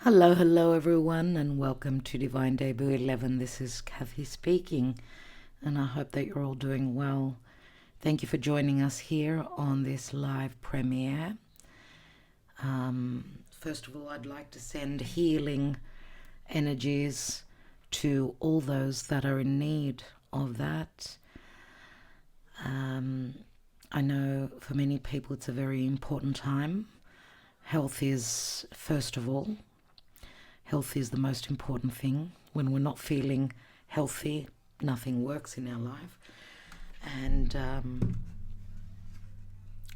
Hello everyone, and welcome to Divine Debut 11. This is Kathy speaking, and I hope that you're all doing well. Thank you for joining us here on this live premiere. First of all, I'd like to send healing energies to all those that are in need of that. I know for many people it's a very important time. Health is first of all. Health is the most important thing. When we're not feeling healthy, nothing works in our life. And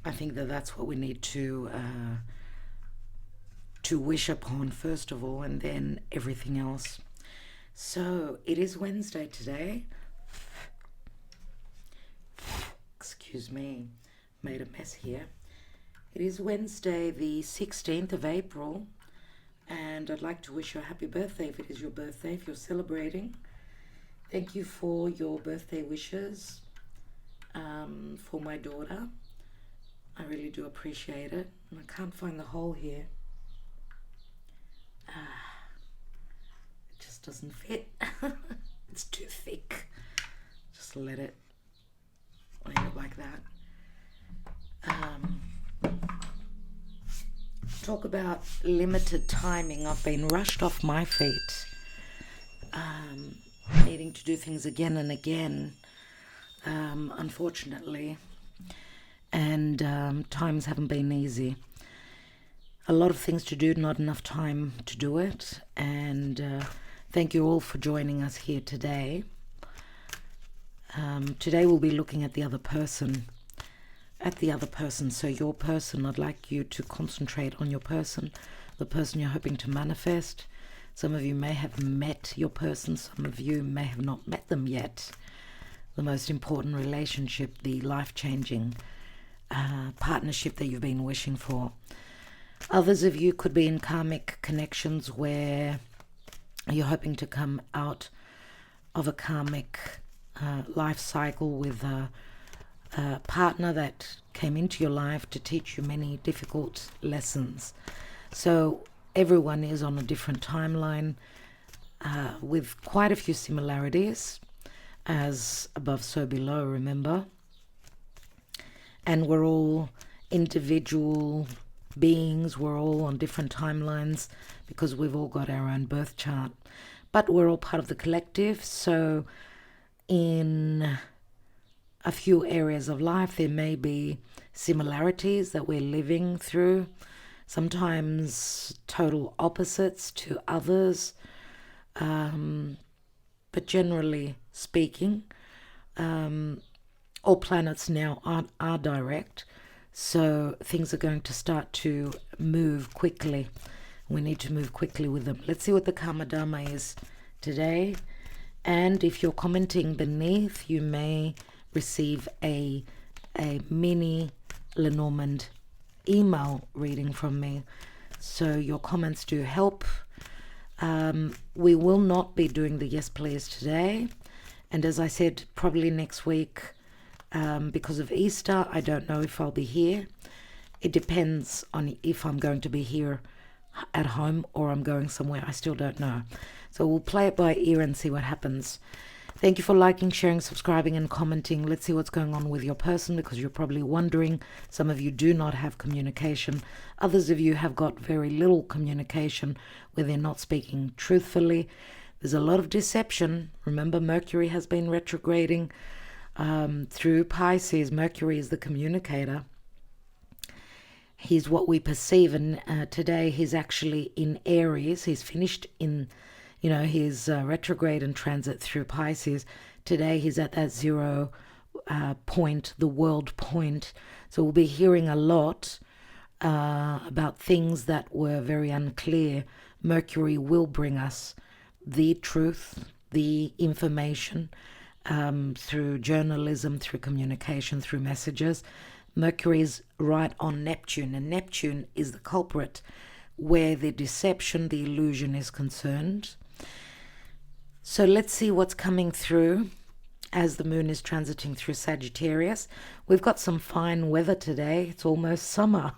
I think that that's what we need to wish upon first of all, and then everything else. So it is Wednesday today. Excuse me, made a mess here. It is Wednesday, the 16th of April. And I'd like to wish you a happy birthday if it is your birthday, if you're celebrating. Thank you for your birthday wishes for my daughter. I really do appreciate it. And I can't find the hole here. It just doesn't fit. It's too thick. Just let it like that. Talk about limited timing. I've been rushed off my feet, needing to do things again and again, unfortunately, and times haven't been easy. A lot of things to do, not enough time to do it, and thank you all for joining us here today. Today we'll be looking at the other person. So your person, I'd like you to concentrate on your person, the person you're hoping to manifest. Some of you may have met your person, some of you may have not met them yet. The most important relationship, the life-changing partnership that you've been wishing for. Others of you could be in karmic connections where you're hoping to come out of a karmic life cycle with a partner that came into your life to teach you many difficult lessons. So everyone is on a different timeline with quite a few similarities, as above so below, remember. And we're all individual beings, we're all on different timelines because we've all got our own birth chart, but we're all part of the collective. So in a few areas of life, there may be similarities that we're living through, sometimes total opposites to others, but generally speaking, all planets now are direct, so things are going to start to move quickly. We need to move quickly with them. Let's see what the Karma Dharma is today, and if you're commenting beneath, you may receive a mini Lenormand email reading from me. So your comments do help. We will not be doing the Yes Please today. And as I said, probably next week, because of Easter, I don't know if I'll be here. It depends on if I'm going to be here at home or I'm going somewhere. I still don't know. So we'll play it by ear and see what happens. Thank you for liking, sharing, subscribing, and commenting. Let's see what's going on with your person, because you're probably wondering. Some of you do not have communication. Others of you have got very little communication where they're not speaking truthfully. There's a lot of deception. Remember, Mercury has been retrograding through Pisces. Mercury is the communicator. He's what we perceive, and today he's actually in Aries. He's finished in his retrograde and transit through Pisces. Today he's at that 0 point, the world point. So we'll be hearing a lot about things that were very unclear. Mercury will bring us the truth, the information, through journalism, through communication, through messages. Mercury is right on Neptune, and Neptune is the culprit where the deception, the illusion is concerned. So let's see what's coming through as the moon is transiting through Sagittarius. We've got some fine weather today. It's almost summer.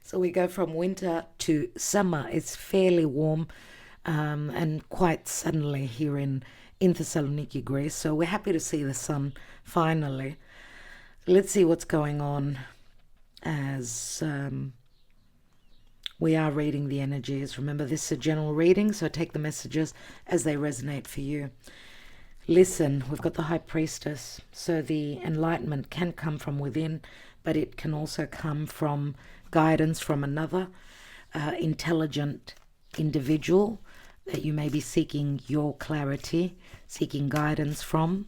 So we go from winter to summer. It's fairly warm, and quite suddenly here in Thessaloniki, Greece. So we're happy to see the sun finally. Let's see what's going on as we are reading the energies. Remember, this is a general reading, so take the messages as they resonate for you. Listen, we've got the High Priestess. So the enlightenment can come from within, but it can also come from guidance from another intelligent individual that you may be seeking your clarity, seeking guidance from.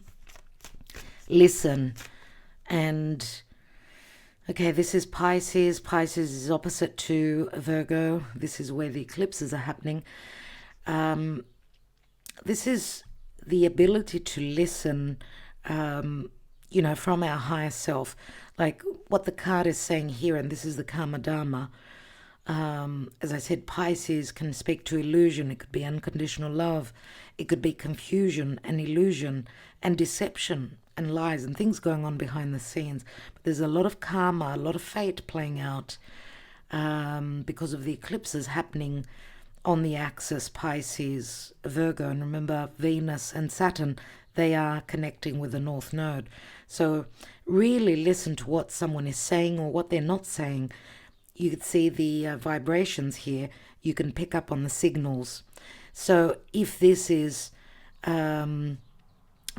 Listen. And okay, this is Pisces. Pisces is opposite to Virgo. This is where the eclipses are happening. This is the ability to listen, from our higher self. Like what the card is saying here, and this is the Karma Dharma. As I said, Pisces can speak to illusion. It could be unconditional love. It could be confusion and illusion and deception and lies and things going on behind the scenes. But there's a lot of karma, a lot of fate playing out because of the eclipses happening on the axis Pisces, Virgo. And remember, Venus and Saturn, they are connecting with the North Node. So really listen to what someone is saying or what they're not saying. You can see the vibrations here. You can pick up on the signals. So if this is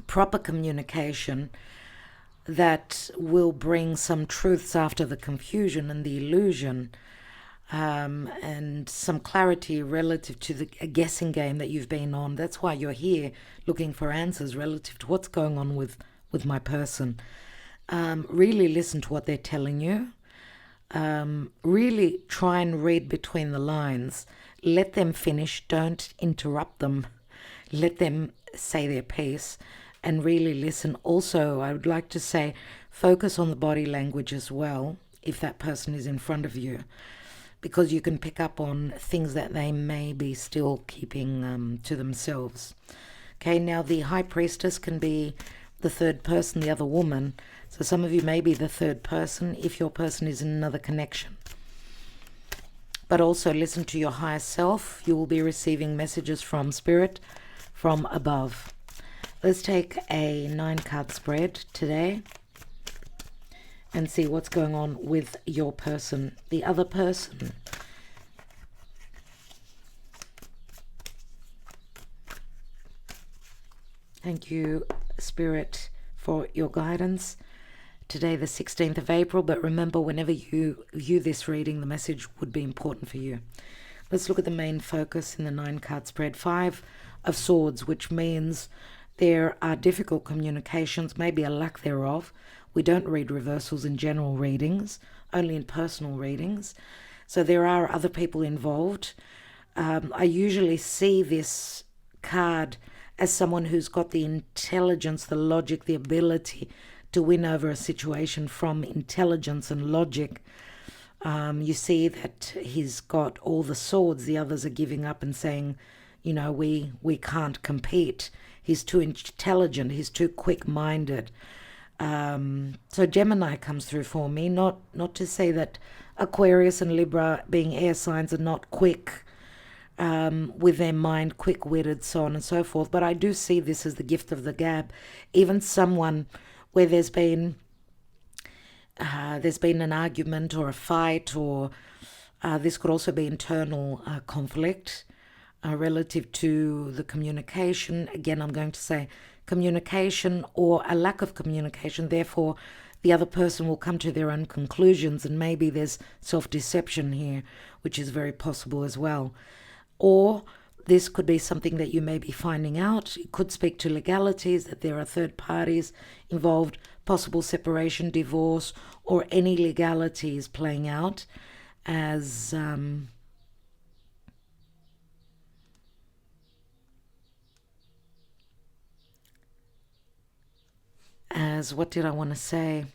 proper communication that will bring some truths after the confusion and the illusion, and some clarity relative to a guessing game that you've been on. That's why you're here, looking for answers relative to what's going on with my person. Really listen to what they're telling you. Really try and read between the lines. Let them finish. Don't interrupt them. Let them say their piece and really listen. Also, I would like to say, focus on the body language as well if that person is in front of you, because you can pick up on things that they may be still keeping to themselves. Okay, now the High Priestess can be the third person, the other woman. So some of you may be the third person if your person is in another connection. But also listen to your higher self. You will be receiving messages from Spirit, from above. Let's take a 9-card spread today and see what's going on with your person, the other person. Thank you, Spirit, for your guidance. Today, the 16th of April, but remember, whenever you view this reading, the message would be important for you. Let's look at the main focus in the 9-card spread. 5 of Swords, which means there are difficult communications, maybe a lack thereof. We don't read reversals in general readings, only in personal readings. So there are other people involved. I usually see this card as someone who's got the intelligence, the logic, the ability to win over a situation from intelligence and logic. You see that he's got all the swords. The others are giving up and saying, we can't compete. He's too intelligent. He's too quick-minded. So Gemini comes through for me. Not to say that Aquarius and Libra, being air signs, are not quick with their mind, quick-witted, so on and so forth. But I do see this as the gift of the gab. Even someone where there's been an argument or a fight, or this could also be internal conflict relative to the communication. Again, I'm going to say communication or a lack of communication. Therefore, the other person will come to their own conclusions, and maybe there's self-deception here, which is very possible as well. Or this could be something that you may be finding out. It could speak to legalities, that there are third parties involved, possible separation, divorce, or any legalities playing out as what did I want to say?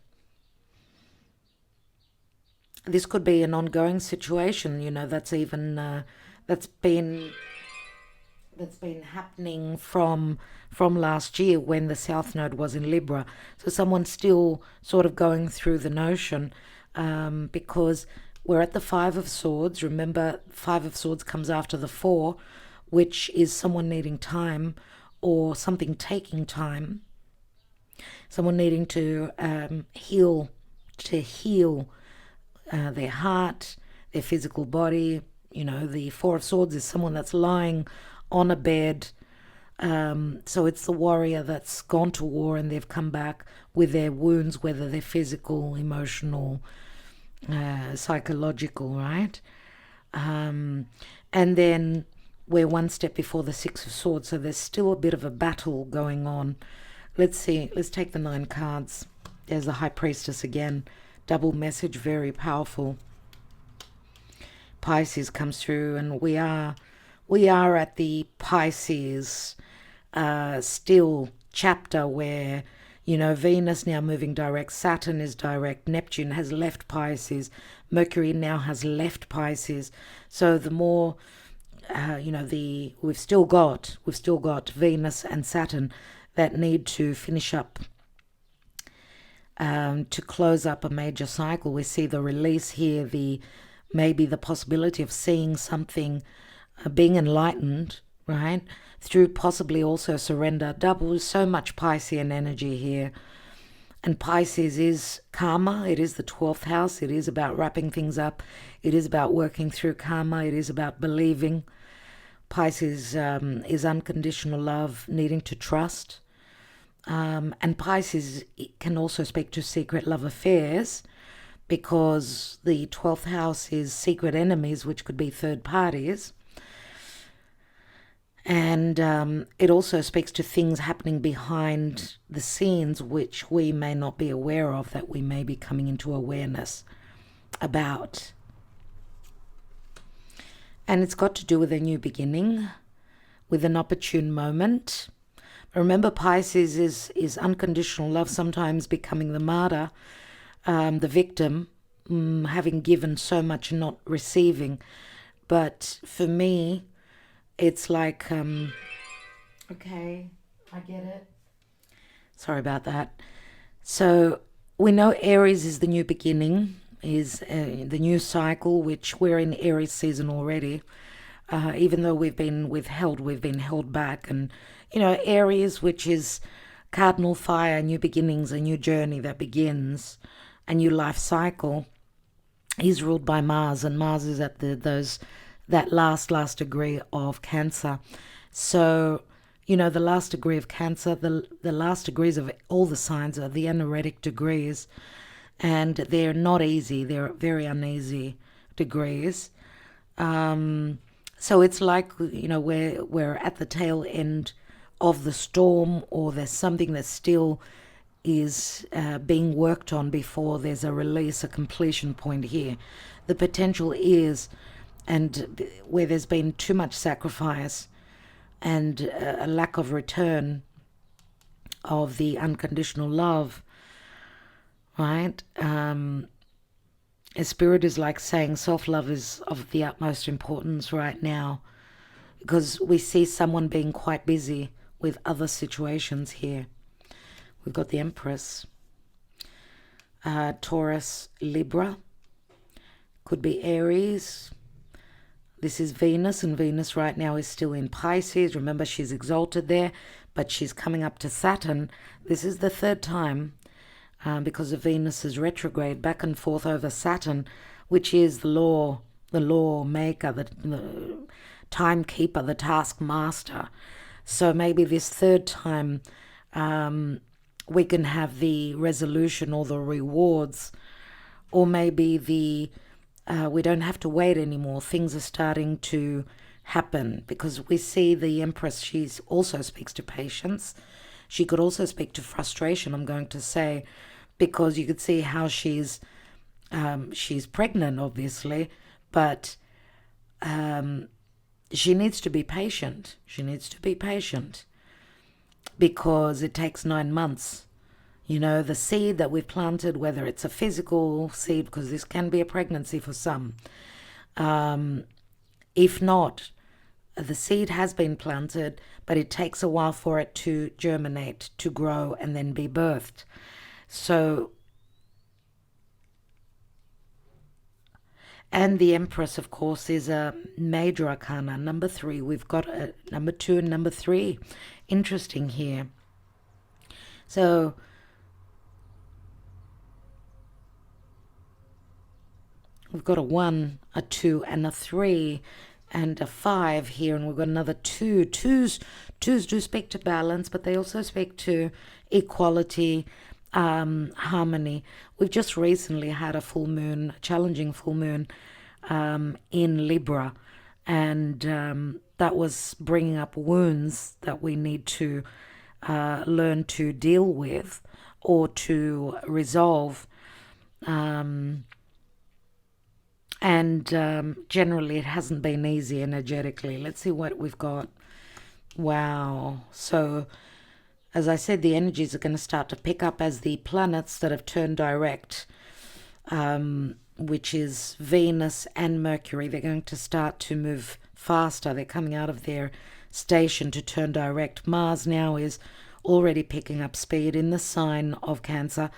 This could be an ongoing situation, that's even that's been happening from last year when the South Node was in Libra. So someone's still sort of going through the notion because we're at the Five of Swords. Remember, Five of Swords comes after the Four, which is someone needing time or something taking time. Someone needing to heal their heart, their physical body. You know, the Four of Swords is someone that's lying on a bed. So it's the warrior that's gone to war and they've come back with their wounds, whether they're physical, emotional, psychological, right? And then we're one step before the Six of Swords, so there's still a bit of a battle going on. Let's see, let's take the 9 cards. There's the High Priestess again. Double message, very powerful. Pisces comes through, and we are at the Pisces still chapter where, you know, Venus now moving direct, Saturn is direct, Neptune has left Pisces, Mercury now has left Pisces. So the more, you know, we've still got Venus and Saturn that need to finish up, to close up a major cycle. We see the release here, maybe the possibility of seeing something, being enlightened, right? Through possibly also surrender. Double, so much Piscean energy here. And Pisces is karma. It is the 12th house. It is about wrapping things up. It is about working through karma. It is about believing. Pisces is unconditional love, needing to trust. And Pisces can also speak to secret love affairs, because the 12th house is secret enemies, which could be third parties. And it also speaks to things happening behind the scenes which we may not be aware of, that we may be coming into awareness about. And it's got to do with a new beginning, with an opportune moment. Remember, Pisces is unconditional love, sometimes becoming the martyr, the victim, having given so much and not receiving. But for me, it's like, okay, I get it. Sorry about that. So we know Aries is the new beginning, is the new cycle, which we're in Aries season already. Even though we've been held back. And, you know, Aries, which is cardinal fire, new beginnings, a new journey that begins, a new life cycle, is ruled by Mars, and Mars is at that last degree of Cancer. So, you know, the last degree of Cancer, the last degrees of all the signs are the energetic degrees, and they're not easy. They're very uneasy degrees. So it's like, you know, we're at the tail end of the storm, or there's something that still is being worked on before there's a release, a completion point here. The potential is, and where there's been too much sacrifice and a lack of return of the unconditional love, right? Spirit is like saying self-love is of the utmost importance right now, because we see someone being quite busy with other situations here. We've got the Empress, Taurus, Libra, could be Aries. This is Venus, and Venus right now is still in Pisces. Remember, she's exalted there, but she's coming up to Saturn. This is the third time, because of Venus's retrograde, back and forth over Saturn, which is the law maker, the timekeeper, the taskmaster. So maybe this third time, we can have the resolution or the rewards, or maybe we don't have to wait anymore. Things are starting to happen, because we see the Empress, she also speaks to patience. She could also speak to frustration, I'm going to say, because you could see how she's pregnant, obviously, but she needs to be patient. She needs to be patient, because it takes 9 months. You know, the seed that we've planted, whether it's a physical seed, because this can be a pregnancy for some. If not, the seed has been planted, but it takes a while for it to germinate, to grow, and then be birthed. So And the Empress, of course, is a major arcana. Number 3, we've got a number 2 and number 3. Interesting here. So we've got a 1, a 2, and a 3, and a 5 here, and we've got another 2. Twos do speak to balance, but they also speak to equality, harmony. We've just recently had a full moon, a challenging full moon in Libra, and that was bringing up wounds that we need to learn to deal with or to resolve. Generally it hasn't been easy energetically. Let's see what we've got. Wow. So as I said, the energies are going to start to pick up as the planets that have turned direct, which is Venus and Mercury. They're going to start to move faster. They're coming out of their station to turn direct. Mars now is already picking up speed in the sign of Cancer,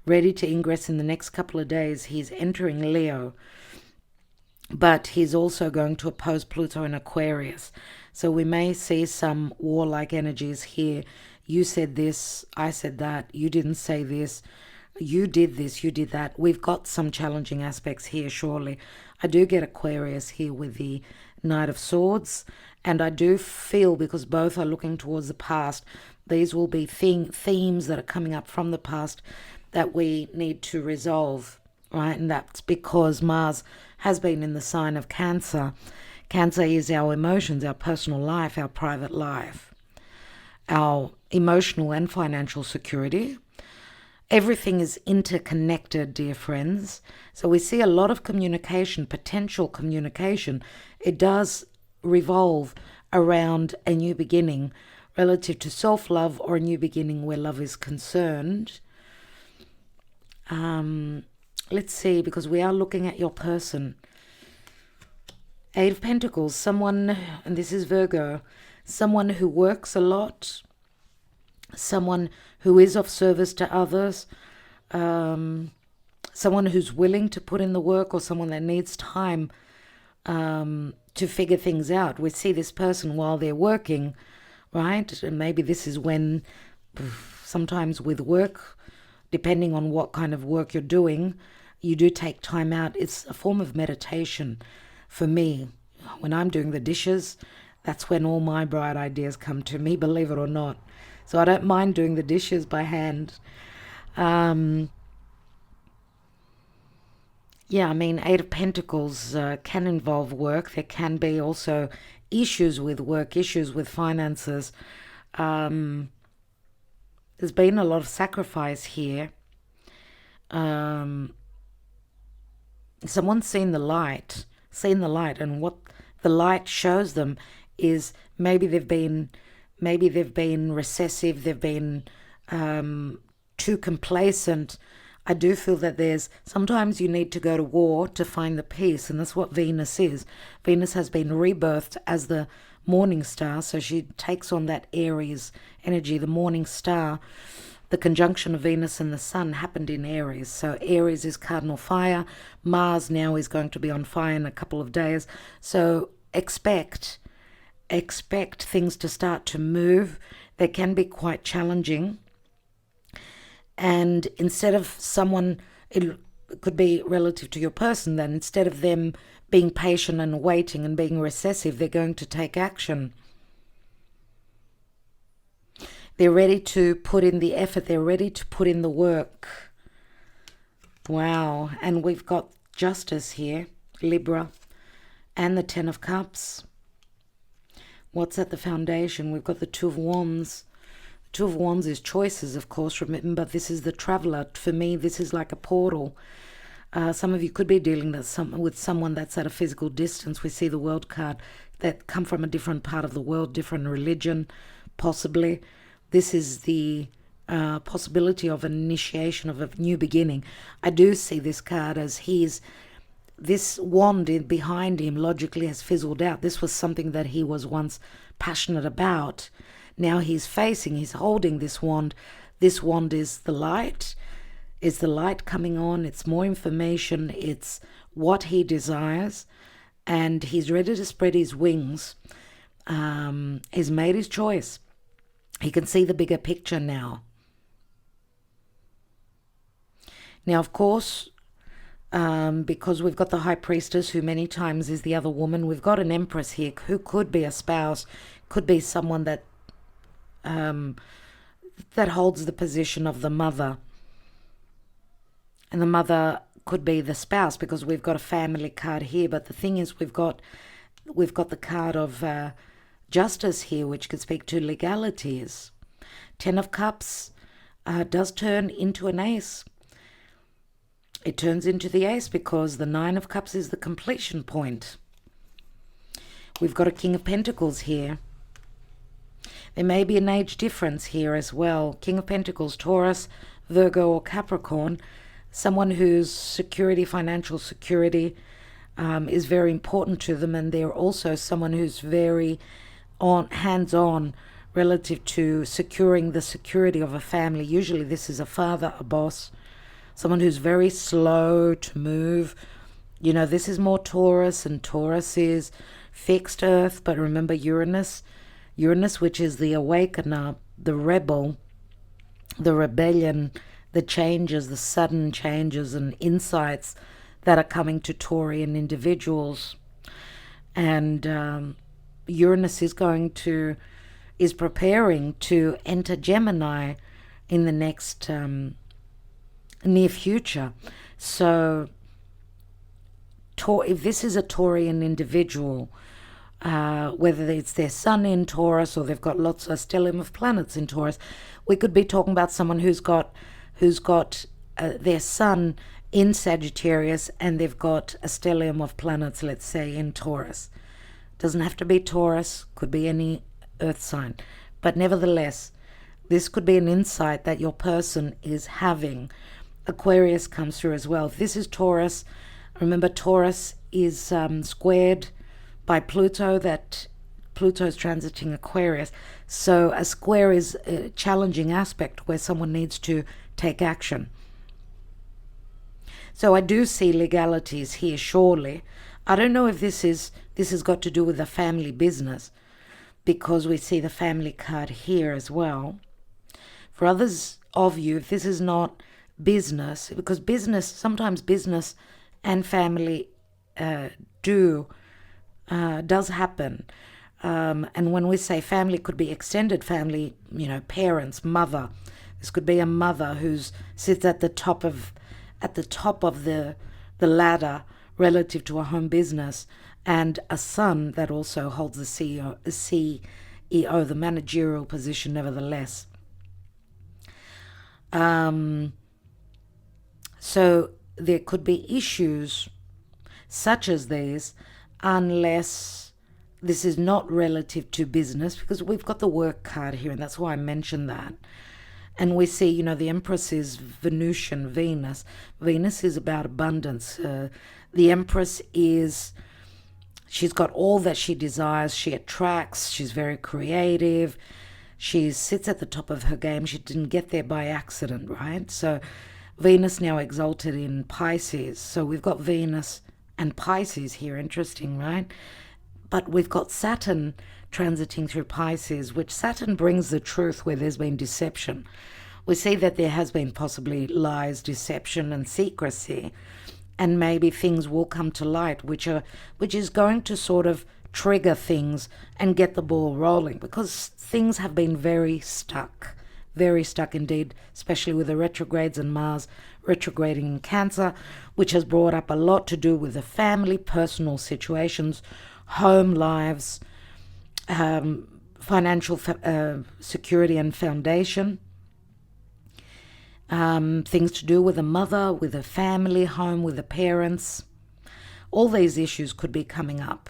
ready to ingress in the next couple of days. He's entering Leo, but he's also going to oppose Pluto in Aquarius. So we may see some warlike energies here. You said this, I said that, you didn't say this, you did this, you did that. We've got some challenging aspects here, surely. I do get Aquarius here with the Knight of Swords, and I do feel, because both are looking towards the past, these will be themes that are coming up from the past that we need to resolve, right? And that's because Mars has been in the sign of Cancer. Cancer is our emotions, our personal life, our private life, our emotional and financial security. Everything is interconnected, dear friends. So we see a lot of communication, potential communication. It does revolve around a new beginning relative to self-love, or a new beginning where love is concerned. Let's see, because we are looking at your person. 8 of Pentacles, someone, and this is Virgo, someone who works a lot, someone who is of service to others, someone who's willing to put in the work, or someone that needs time to figure things out. We see this person while they're working, right? And maybe this is when, sometimes with work, depending on what kind of work you're doing, you do take time out. It's a form of meditation for me. When I'm doing the dishes, that's when all my bright ideas come to me, believe it or not. So I don't mind doing the dishes by hand. Yeah, I mean, 8 of Pentacles can involve work. There can be also issues with work, issues with finances. There's been a lot of sacrifice here. Someone's seen the light, and what the light shows them is maybe they've been recessive, they've been too complacent. I do feel that sometimes you need to go to war to find the peace, and that's what Venus is. Venus has been rebirthed as the morning star, so she takes on that Aries energy, the morning star. The conjunction of Venus and the Sun happened in Aries. So Aries is cardinal fire. Mars now is going to be on fire in a couple of days. So expect things to start to move. They can be quite challenging. And instead of someone, it could be relative to your person, then instead of them being patient and waiting and being recessive, they're going to take action. They're ready to put in the effort. They're ready to put in the work. Wow. And we've got Justice here, Libra, and the 10 of Cups. What's at the foundation? We've got the 2 of Wands. The 2 of Wands is choices, of course, remember, this is the traveler. For me, this is like a portal. Some of you could be dealing with someone that's at a physical distance. We see the World card, that come from a different part of the world, different religion, possibly. This is the possibility of an initiation of a new beginning. I do see this card as this wand behind him logically has fizzled out. This was something that he was once passionate about. Now he's holding this wand. This wand is the light. Is the light coming on? It's more information. It's what he desires, and he's ready to spread his wings. He's made his choice. He can see the bigger picture now. Now, of course, because we've got the high priestess, who many times is the other woman, we've got an empress here who could be a spouse, could be someone that that holds the position of the mother. And the mother could be the spouse, because we've got a family card here. But the thing is, we've got the card of justice here, which could speak to legalities. 10 of Cups does turn into an ace. It turns into the ace because the 9 of Cups is the completion point. We've got a King of Pentacles here. There may be an age difference here as well. King of Pentacles, Taurus, Virgo or Capricorn. Someone whose security, financial security, is very important to them, and they're also someone who's very hands-on relative to securing the security of a family. Usually this is a father, a boss, someone who's very slow to move. You know, this is more Taurus, and Taurus is fixed earth, but remember Uranus, which is the awakener, the rebel, the rebellion, the changes, the sudden changes and insights that are coming to Taurian individuals. And Uranus is preparing to enter Gemini in the next near future. So if this is a Taurian individual, whether it's their sun in Taurus or they've got lots of stellium of planets in Taurus, we could be talking about someone who's got their sun in Sagittarius and they've got a stellium of planets, let's say, in Taurus. Doesn't have to be Taurus, could be any earth sign. But nevertheless, this could be an insight that your person is having. Aquarius comes through as well. If this is Taurus, remember Taurus is squared by Pluto, that Pluto's transiting Aquarius. So a square is a challenging aspect where someone needs to take action. So I do see legalities here, surely. I don't know if this has got to do with the family business, because we see the family card here as well. For others of you, if this is not business, because sometimes business and family does happen. And when we say family, it could be extended family, parents, mother. This could be a mother who sits at the top of the ladder relative to a home business, and a son that also holds the CEO, the managerial position nevertheless. So there could be issues such as these, unless this is not relative to business, because we've got the work card here, and that's why I mentioned that. And we see, the Empress is Venusian, Venus. Venus is about abundance. The Empress she's got all that she desires. She attracts. She's very creative. She sits at the top of her game. She didn't get there by accident, right? So Venus now exalted in Pisces. So we've got Venus and Pisces here. Interesting, right? But we've got Saturn transiting through Pisces, which Saturn brings the truth where there's been deception. We see that there has been possibly lies, deception, and secrecy, and maybe things will come to light, which is going to sort of trigger things and get the ball rolling, because things have been very stuck indeed, especially with the retrogrades and Mars retrograding in Cancer, which has brought up a lot to do with the family, personal situations, home lives, financial security and foundation, things to do with a mother, with a family, home, with the parents. All these issues could be coming up.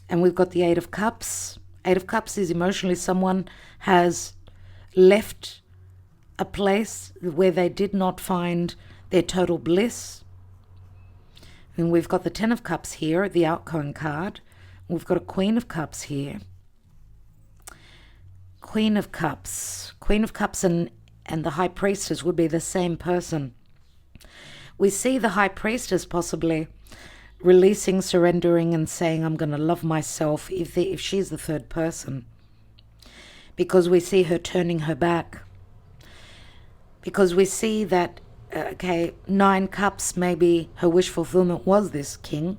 And we've got the Eight of Cups. Eight of Cups is emotionally someone has left a place where they did not find their total bliss. And we've got the Ten of Cups here, the outgoing card. We've got a Queen of Cups here. Queen of Cups and the High Priestess would be the same person. we see the high priestess possibly releasing, surrendering, and saying, I'm going to love myself if she's the third person. Because we see her turning her back. Because we see that, 9 cups, maybe her wish fulfillment was this king,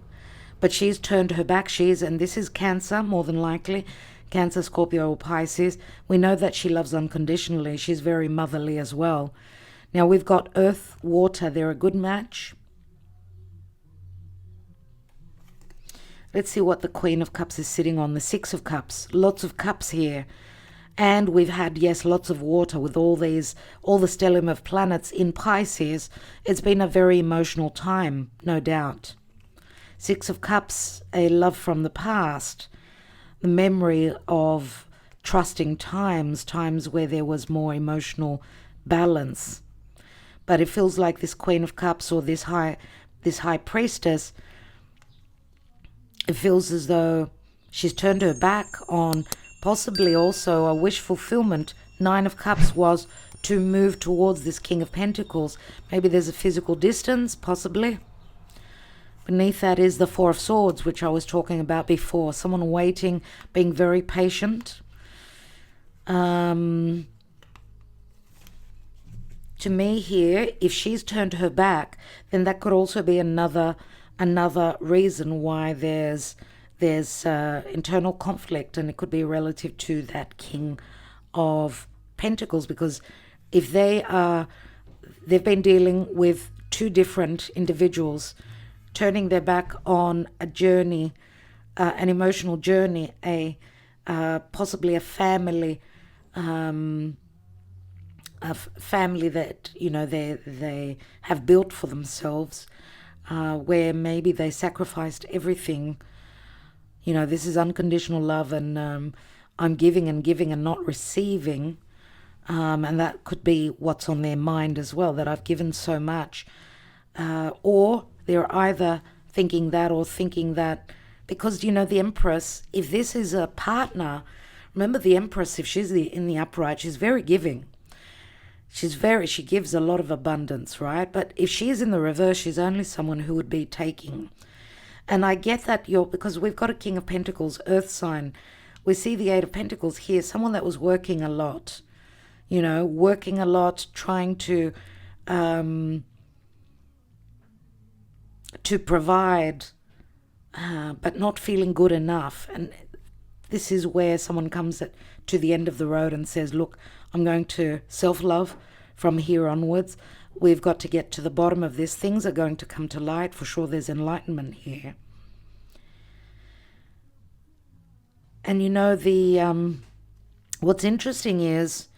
but she's turned her back. And this is Cancer, more than likely. Cancer, Scorpio, or Pisces. We know that she loves unconditionally. She's very motherly as well. Now we've got earth, water. They're a good match. Let's see what the Queen of Cups is sitting on. The 6 of Cups. Lots of cups here. And we've had, yes, lots of water with all the stellium of planets in Pisces. It's been a very emotional time, no doubt. 6 of Cups, a love from the past. The memory of trusting times where there was more emotional balance. But it feels like this Queen of Cups or this high priestess, it feels as though she's turned her back on possibly also a wish fulfillment. 9 of Cups was to move towards this King of Pentacles. Maybe there's a physical distance, possibly. Beneath that is the 4 of Swords, which I was talking about before. Someone waiting, being very patient. To me here, if she's turned her back, then that could also be another reason why there's internal conflict, and it could be relative to that King of Pentacles, because if they've been dealing with 2 different individuals, turning their back on a journey, an emotional journey, possibly a family, that they have built for themselves, where maybe they sacrificed everything. This is unconditional love, and I'm giving and not receiving, and that could be what's on their mind as well, that I've given so much, or they're either thinking that or thinking that, because the Empress, if this is a partner, remember the Empress, if she's in the upright, she's very giving. She gives a lot of abundance, right? But if she's in the reverse, she's only someone who would be taking. And I get that because we've got a King of Pentacles, earth sign. We see the 8 of Pentacles here, someone that was working a lot, trying to provide, but not feeling good enough. And this is where someone comes to the end of the road and says, look, I'm going to self-love from here onwards. We've got to get to the bottom of this. Things are going to come to light. For sure, there's enlightenment here. And what's interesting is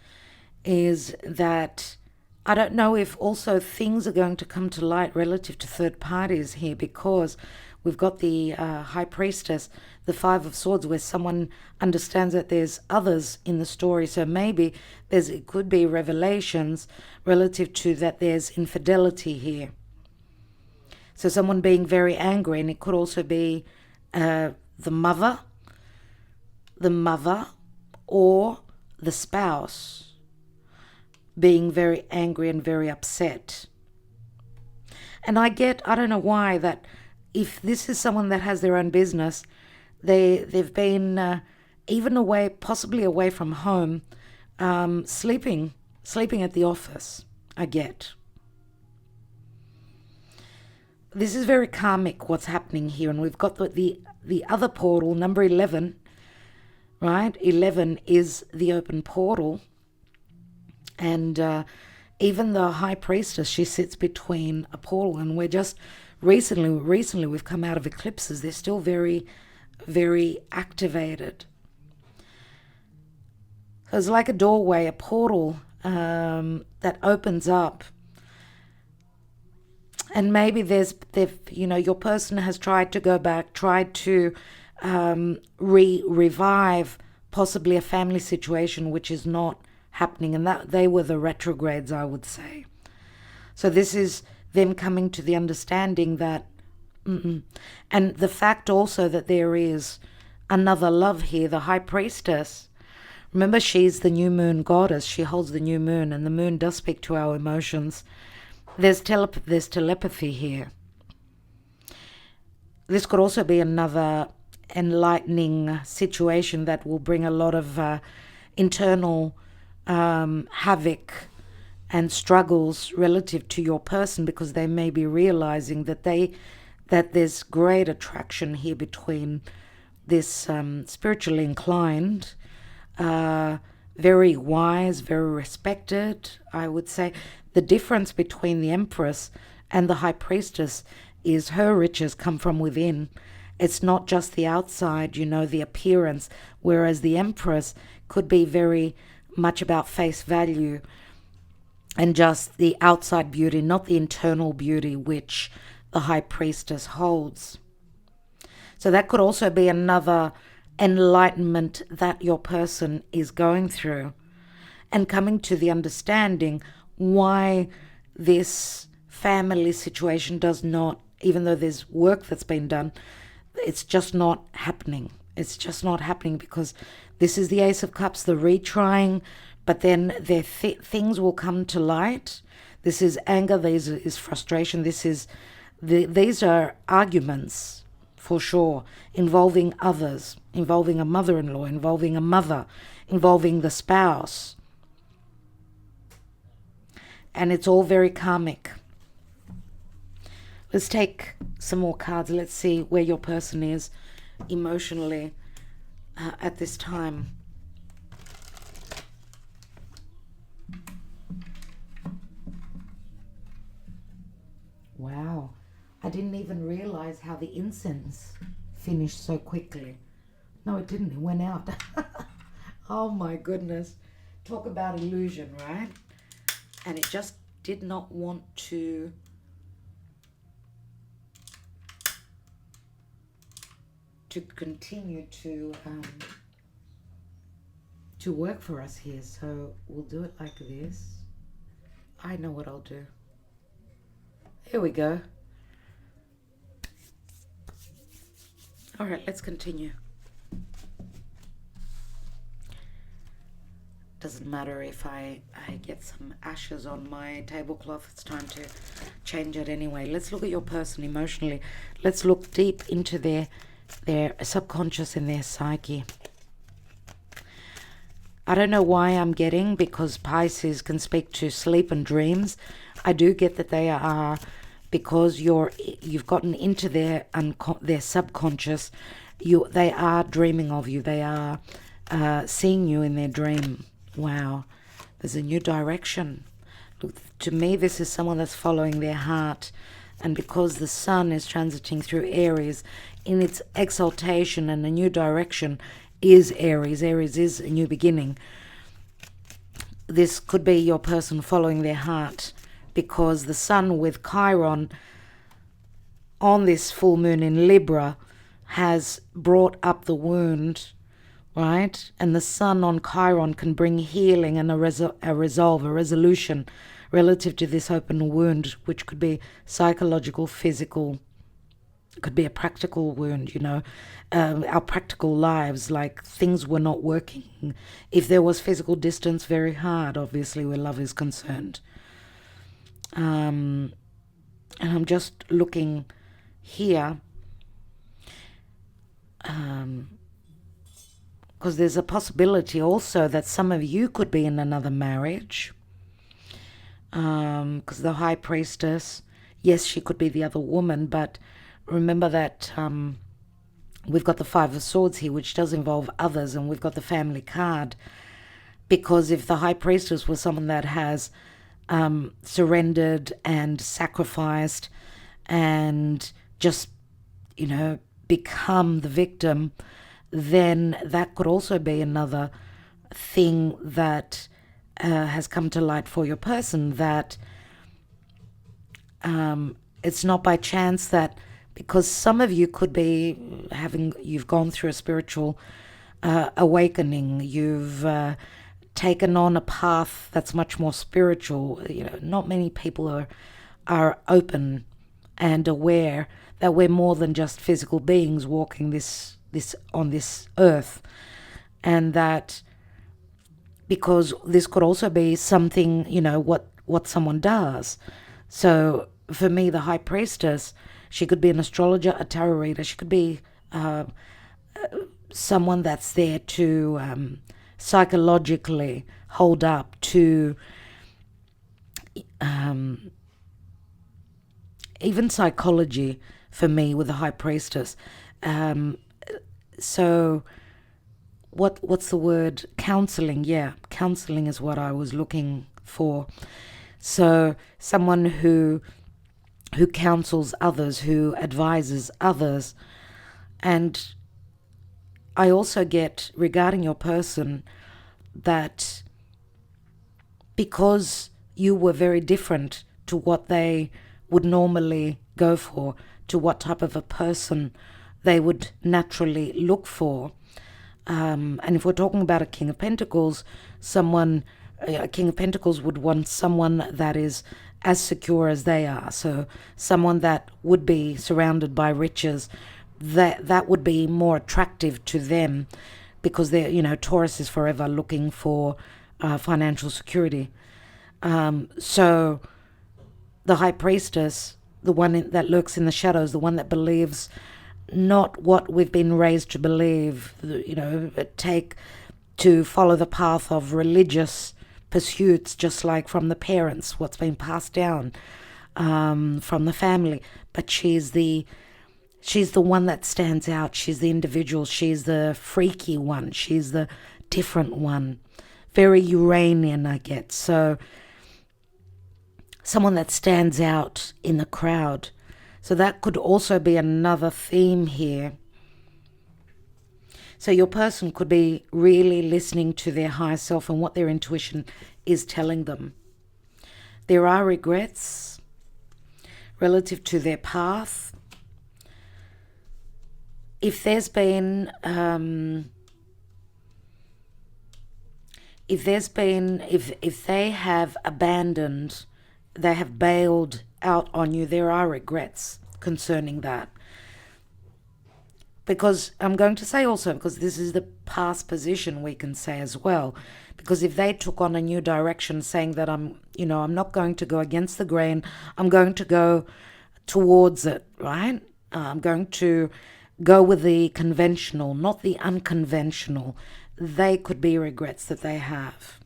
that I don't know if also things are going to come to light relative to third parties here, because we've got the High Priestess, the 5 of Swords, where someone understands that there's others in the story. So maybe it could be revelations relative to that there's infidelity here. So someone being very angry, and it could also be the mother or the spouse being very angry and very upset. And I don't know why, that if this is someone that has their own business, they've been even away, possibly away from home, sleeping at the office, I get. This is very karmic, what's happening here. And we've got the other portal, number 11, right? 11 is the open portal. And even the High Priestess, she sits between a portal, and we're just recently we've come out of eclipses. They're still very, very activated. So it's like a doorway, a portal that opens up. And maybe your person has tried to go back, tried to revive possibly a family situation which is not happening, and that they were the retrogrades, I would say. So this is them coming to the understanding that, and the fact also that there is another love here, the High Priestess. Remember, she's the new moon goddess. She holds the new moon, and the moon does speak to our emotions. there's telepathy here. This could also be another enlightening situation that will bring a lot of internal havoc and struggles relative to your person, because they may be realizing that there's great attraction here between this spiritually inclined, very wise, very respected, I would say. The difference between the Empress and the High Priestess is her riches come from within. It's not just the outside, the appearance, whereas the Empress could be very much about face value and just the outside beauty, not the internal beauty which the High Priestess holds. So that could also be another enlightenment that your person is going through, and coming to the understanding why this family situation does not, even though there's work that's been done, it's just not happening. It's just not happening because this is the Ace of Cups, the retrying, but then things will come to light. This is anger, this is frustration, these are arguments for sure, involving others, involving a mother-in-law, involving a mother, involving the spouse. And it's all very karmic. Let's take some more cards. Let's see where your person is emotionally at this time. Wow. I didn't even realize how the incense finished so quickly. No, it didn't. It went out. Oh my goodness. Talk about illusion, right? And it just did not want to continue to work for us here. So we'll do it like this. I know what I'll do. Here we go. All right, let's continue. Doesn't matter if I get some ashes on my tablecloth. It's time to change it anyway. Let's look at your person emotionally. Let's look deep into their subconscious and their psyche. I don't know why I'm getting, because Pisces can speak to sleep and dreams. I do get that they are, because you've gotten into their subconscious. They are dreaming of you. They are seeing you in their dream. Wow, there's a new direction. Look, to me, this is someone that's following their heart. And because the sun is transiting through Aries in its exaltation, and a new direction is Aries. Aries is a new beginning. This could be your person following their heart, because the sun with Chiron on this full moon in Libra has brought up the wound, right? And the sun on Chiron can bring healing and a resolution relative to this open wound, which could be psychological, physical. It could be a practical wound, our practical lives, like things were not working. If there was physical distance, very hard, obviously, where love is concerned. And I'm just looking here, because there's a possibility also that some of you could be in another marriage, because the High Priestess, yes, she could be the other woman, but remember that we've got the Five of Swords here, which does involve others, and we've got the family card, because if the High Priestess was someone that has surrendered and sacrificed and just, become the victim, then that could also be another thing that has come to light for your person, that it's not by chance that, because some of you could be you've gone through a spiritual awakening, you've taken on a path that's much more spiritual. Not many people are open and aware that we're more than just physical beings walking this on this earth, and that because this could also be something, what someone does. So for me, the high priestess, she could be an astrologer, a tarot reader. She could be someone that's there to psychologically hold up to even psychology for me with the high priestess. So what's the word? Counseling. Yeah, counseling is what I was looking for. So someone who counsels others, who advises others. And I also get, regarding your person, that because you were very different to what they would normally go for, to what type of a person they would naturally look for. And if we're talking about a King of Pentacles, a King of Pentacles would want someone that is as secure as they are. So someone that would be surrounded by riches, that would be more attractive to them, because they're, Taurus is forever looking for financial security. So the high priestess, the one that lurks in the shadows, the one that believes not what we've been raised to believe, to follow the path of religious pursuits, just like from the parents, what's been passed down from the family. But she's the one that stands out. She's the individual. She's the freaky one. She's the different one. Very Uranian, I get. So someone that stands out in the crowd. So that could also be another theme here. So your person could be really listening to their higher self and what their intuition is telling them. There are regrets relative to their path. If there's been, if they have abandoned, they have bailed out on you, there are regrets concerning that. Because I'm going to say also, because this is the past position, we can say as well, because if they took on a new direction saying that I'm not going to go against the grain, I'm going to go towards it, right? I'm going to go with the conventional, not the unconventional. They could be regrets that they have.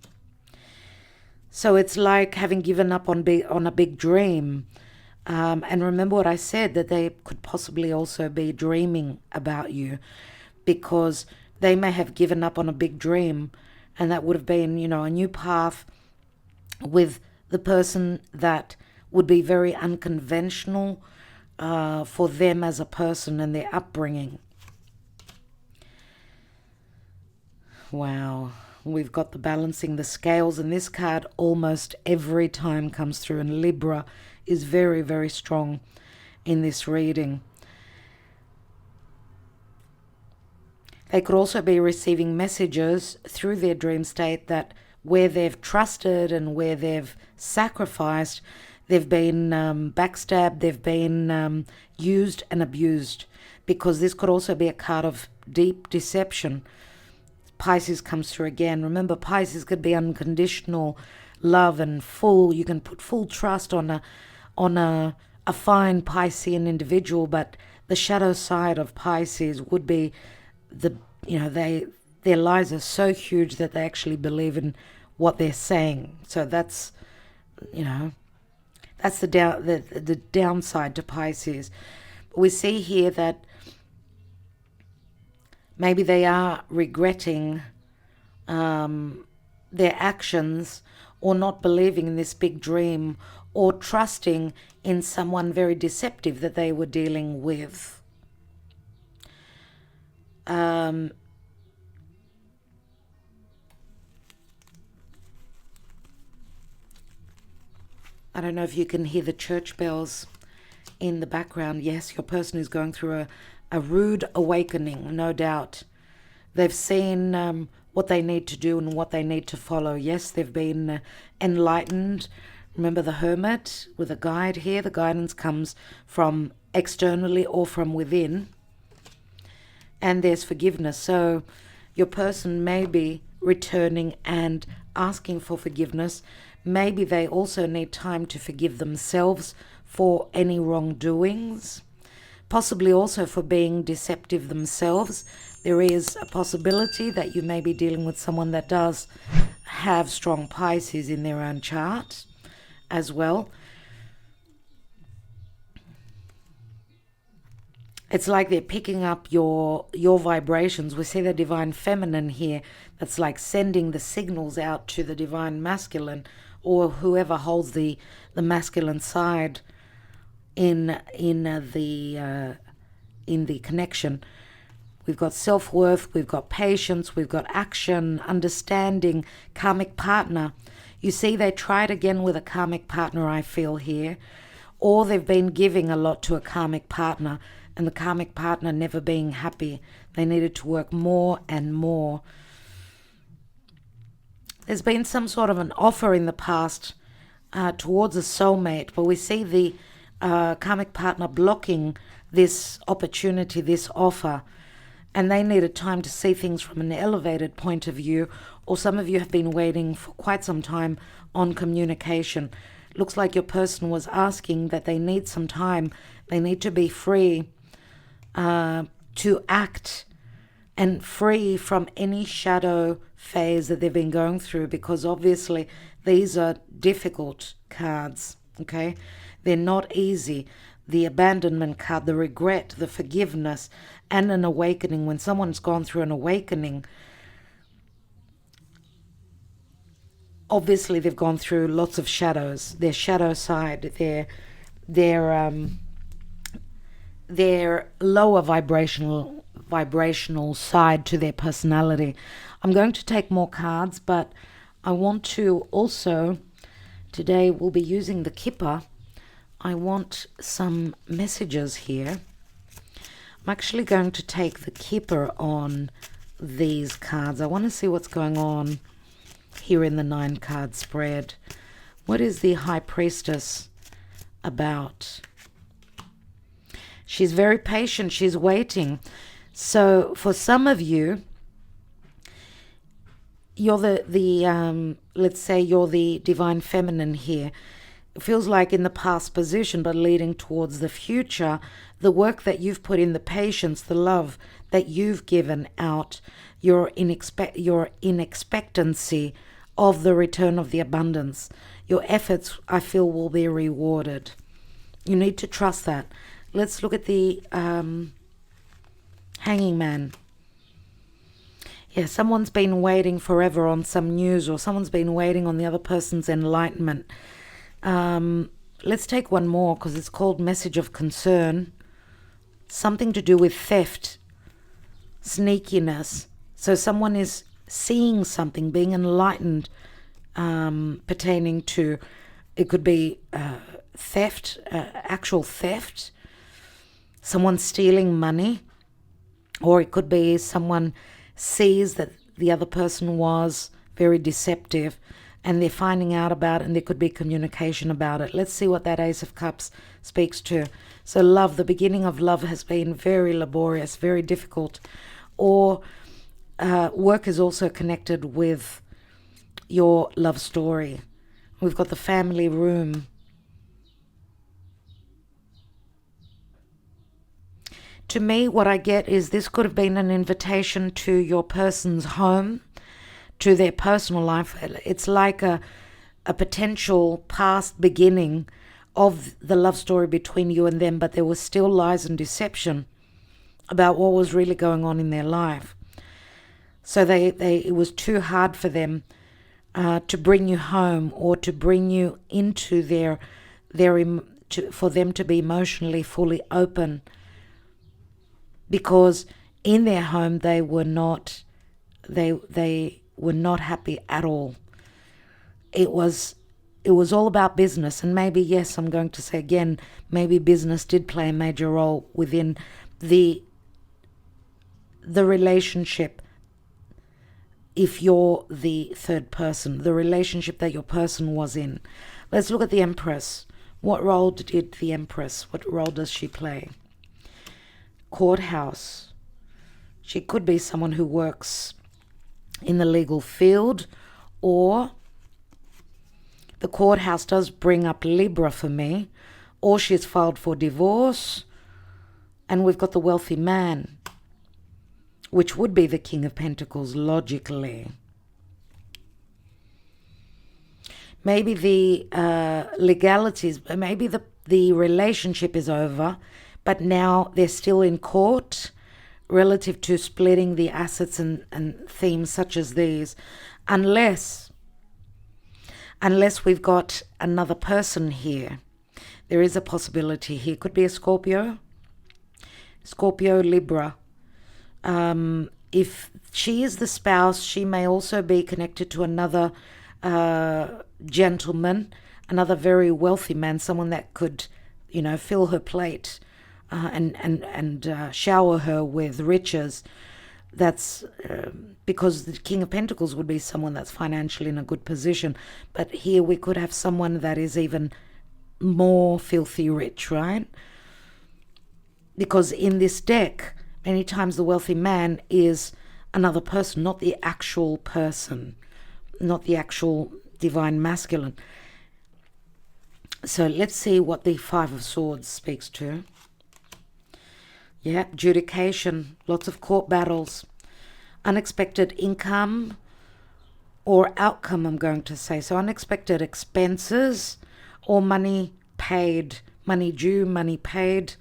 So it's like having given up on a big dream. And remember what I said, that they could possibly also be dreaming about you, because they may have given up on a big dream, and that would have been, a new path with the person that would be very unconventional for them as a person and their upbringing. Wow. We've got the balancing the scales, and this card almost every time comes through, and Libra is very, very strong in this reading. They could also be receiving messages through their dream state that where they've trusted and where they've sacrificed, they've been backstabbed, they've been used and abused, because this could also be a card of deep deception. Pisces comes through again. Remember, Pisces could be unconditional love and you can put full trust on a fine Piscean individual, but the shadow side of Pisces would be their lies are so huge that they actually believe in what they're saying. So that's the downside to Pisces. But we see here that maybe they are regretting their actions, or not believing in this big dream, or trusting in someone very deceptive that they were dealing with. I don't know if you can hear the church bells in the background. Yes, your person is going through a rude awakening, no doubt. They've seen what they need to do and what they need to follow. Yes, they've been enlightened. Remember the Hermit with a guide here. The guidance comes from externally or from within. And there's forgiveness. So your person may be returning and asking for forgiveness. Maybe they also need time to forgive themselves for any wrongdoings, possibly also for being deceptive themselves. There is a possibility that you may be dealing with someone that does have strong Pisces in their own chart as well. It's like they're picking up your vibrations. We see the divine feminine here that's like sending the signals out to the divine masculine, or whoever holds the masculine side in the connection. We've got self-worth, we've got patience, we've got action, understanding, karmic partner. You see, they tried again with a karmic partner, I feel here, or they've been giving a lot to a karmic partner, and the karmic partner never being happy. They needed to work more and more. There's been some sort of an offer in the past towards a soulmate, but we see the karmic partner blocking this opportunity, this offer, and they needed time to see things from an elevated point of view, or some of you have been waiting for quite some time on communication. Looks like your person was asking that they need some time, they need to be free to act and free from any shadow phase that they've been going through, because obviously these are difficult cards, okay? They're not easy. The abandonment card, the regret, the forgiveness, and an awakening. When someone's gone through an awakening, obviously they've gone through lots of shadows, their shadow side, their lower vibrational side to their personality. I'm going to take more cards, but I want to also, today we'll be using the Kipper. I want some messages here. I'm actually going to take the Kipper on these cards. I want to see what's going on here in the 9-card spread. What is the High Priestess about? She's very patient. She's waiting. So for some of you, you're let's say you're the divine feminine here. It feels like in the past position, but leading towards the future, the work that you've put in, the patience, the love that you've given out, you're in expectancy of the return of the abundance. Your efforts, I feel, will be rewarded. You need to trust that. Let's look at the Hanging Man. Yeah, someone's been waiting forever on some news, or someone's been waiting on the other person's enlightenment. Let's take one more, because it's called Message of Concern. Something to do with theft, sneakiness. So someone is seeing something, being enlightened, pertaining to, it could be theft, actual theft, someone stealing money, or it could be someone sees that the other person was very deceptive and they're finding out about it, and there could be communication about it. Let's see what that Ace of Cups speaks to. So love, the beginning of love has been very laborious, very difficult. Or work is also connected with your love story. We've got the family room. To me, what I get is this could have been an invitation to your person's home, to their personal life. It's like a potential past beginning of the love story between you and them, but there was still lies and deception about what was really going on in their life. So it was too hard for them to bring you home, or to bring you into for them to be emotionally fully open, because in their home they were not happy at all. It was all about business, and maybe, yes, I'm going to say again, maybe business did play a major role within the relationship. If you're the third person, the relationship that your person was in. Let's look at the Empress. What role did the Empress, what role does she play? Courthouse. She could be someone who works in the legal field, or The courthouse does bring up Libra for me, or she's filed for divorce. And we've got the wealthy man, which would be the King of Pentacles, logically. Maybe the legalities, maybe the relationship is over, but now they're still in court relative to splitting the assets and themes such as these, unless we've got another person here. There is a possibility here. Could be a Scorpio, Libra. If she is the spouse, she may also be connected to another gentleman, another very wealthy man, someone that could, fill her plate and shower her with riches. That's because the King of Pentacles would be someone that's financially in a good position. But here we could have someone that is even more filthy rich, right? Because in this deck, many times the wealthy man is another person, not the actual person, not the actual divine masculine. So let's see what the Five of Swords speaks to. Yeah, adjudication, lots of court battles, unexpected income or outcome, I'm going to say. So unexpected expenses or money paid, money due, money paid.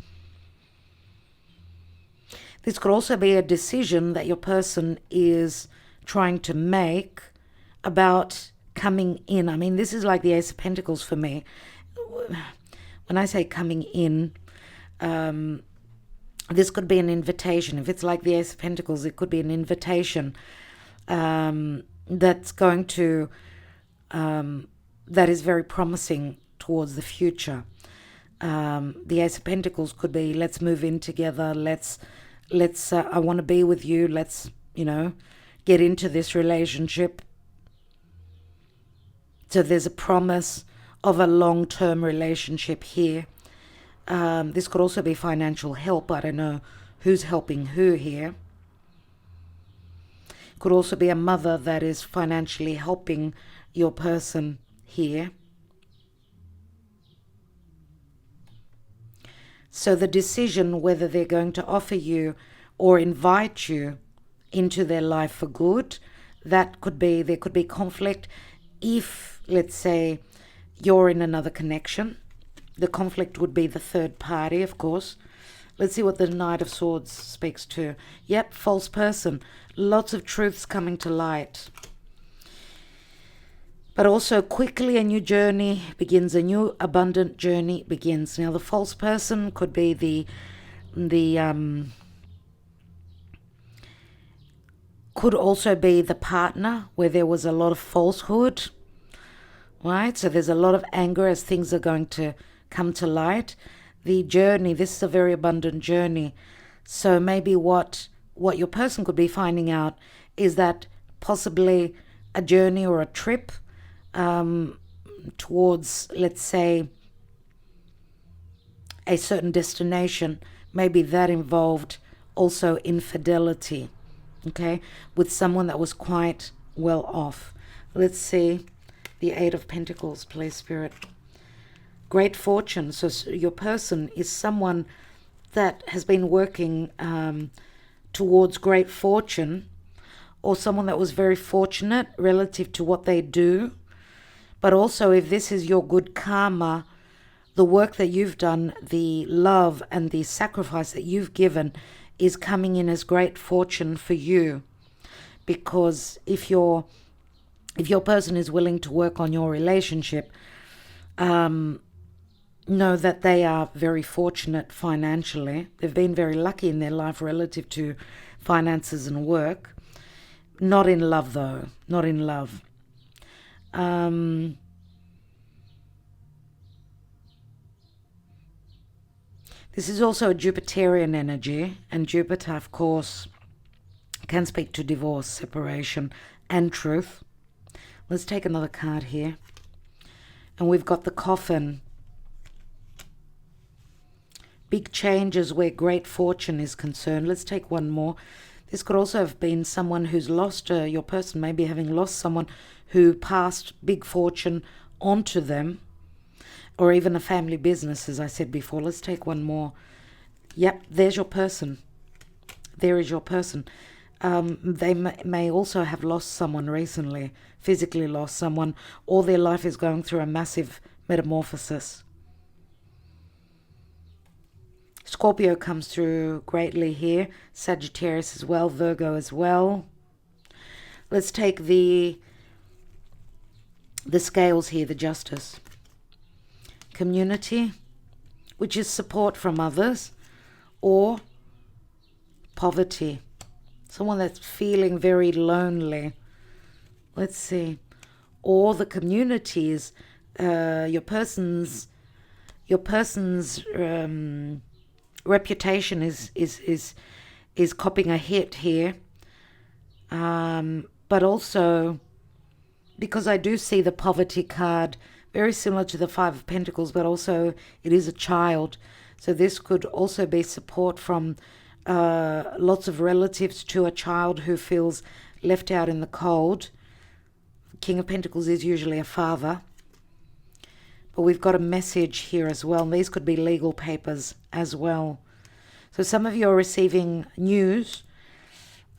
This could also be a decision that your person is trying to make about coming in. I mean, this is like the Ace of Pentacles for me. When I say coming in, this could be an invitation. If it's like the Ace of Pentacles, it could be an invitation that's going to, that is very promising towards the future. The Ace of Pentacles could be, let's move in together, let's I want to be with you, let's, get into this relationship. So there's a promise of a long-term relationship here. This could also be financial help. I don't know who's helping who here. Could also be a mother that is financially helping your person here. So the decision whether they're going to offer you or invite you into their life for good, there could be conflict. If, let's say, you're in another connection, the conflict would be the third party, of course. Let's see what the Knight of Swords speaks to. Yep, false person. Lots of truths coming to light. But also quickly a new journey begins, a new abundant journey begins. Now the false person could be could also be the partner where there was a lot of falsehood, right? So there's a lot of anger as things are going to come to light. The journey, this is a very abundant journey. So maybe what your person could be finding out is that possibly a journey or a trip towards, let's say, a certain destination, maybe that involved also infidelity, okay, with someone that was quite well off. Let's see the Eight of Pentacles, please, Spirit. Great fortune. So your person is someone that has been working towards great fortune, or someone that was very fortunate relative to what they do. But also, if this is your good karma, the work that you've done, the love and the sacrifice that you've given is coming in as great fortune for you. Because if your person is willing to work on your relationship, know that they are very fortunate financially. They've been very lucky in their life relative to finances and work. Not in love, though. Not in love. This is also a Jupiterian energy, and Jupiter, of course, can speak to divorce, separation, and truth. Let's take another card here. And we've got the Coffin. Big changes where great fortune is concerned. Let's take one more. This could also have been someone who's lost, your person maybe having lost someone who passed big fortune onto them, or even a family business, as I said before. Let's take one more. Yep, there's your person. There is your person. They may also have lost someone recently, physically lost someone, or their life is going through a massive metamorphosis. Scorpio comes through greatly here, Sagittarius as well, Virgo as well. Let's take the scales here, the Justice. Community, which is support from others, or poverty. Someone that's feeling very lonely. Let's see. Or the community is your person's reputation is copping a hit here. But also, because I do see the poverty card, very similar to the Five of Pentacles, but also it is a child. So this could also be support from lots of relatives to a child who feels left out in the cold. King of Pentacles is usually a father. But we've got a message here as well. And these could be legal papers as well. So some of you are receiving news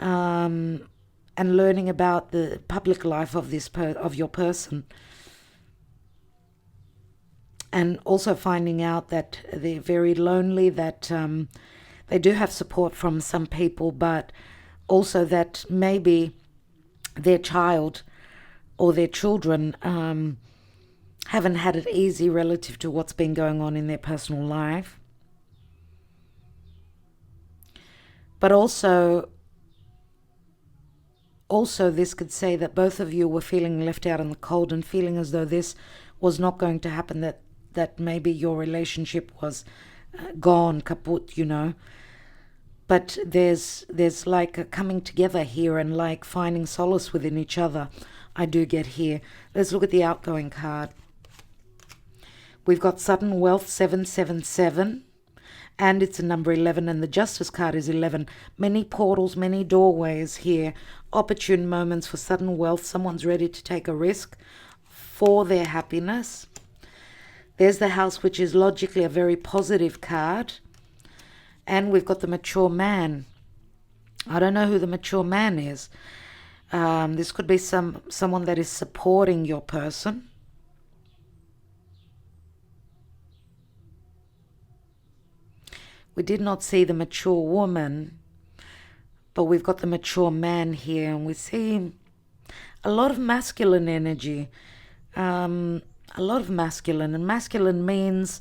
and learning about the public life of of your person. And also finding out that they're very lonely, that they do have support from some people, but also that maybe their child or their children haven't had it easy relative to what's been going on in their personal life. But also this could say that both of you were feeling left out in the cold and feeling as though this was not going to happen, that maybe your relationship was gone, kaput, you know. But there's like a coming together here and like finding solace within each other. I do get here. Let's look at the outgoing card. We've got sudden wealth 777, and it's a number 11, and the Justice card is 11. Many portals, many doorways here. Opportune moments for sudden wealth. Someone's ready to take a risk for their happiness. There's the House, which is logically a very positive card. And we've got the mature man. I don't know who the mature man is. This could be someone that is supporting your person. We did not see the mature woman, but we've got the mature man here, and we see a lot of masculine energy. A lot of masculine, and masculine means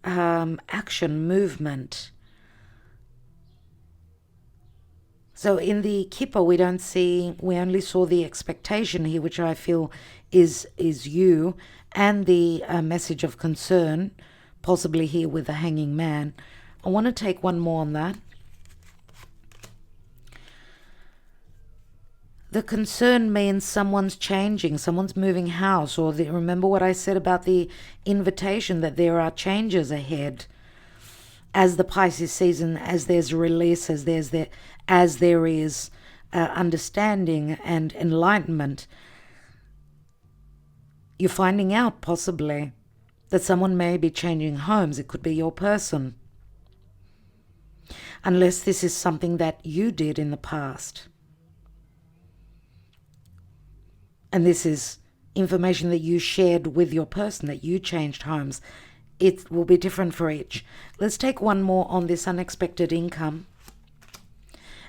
action, movement. So in the Kipper, we only saw the expectation here, which I feel is you, and the message of concern, possibly here with the hanging man. I want to take one more on that. The concern means someone's changing, someone's moving house, or remember what I said about the invitation, that there are changes ahead. As the Pisces season, as there's release, as there is understanding and enlightenment, you're finding out possibly that someone may be changing homes. It could be your person. Unless this is something that you did in the past. And this is information that you shared with your person, that you changed homes. It will be different for each. Let's take one more on this unexpected income.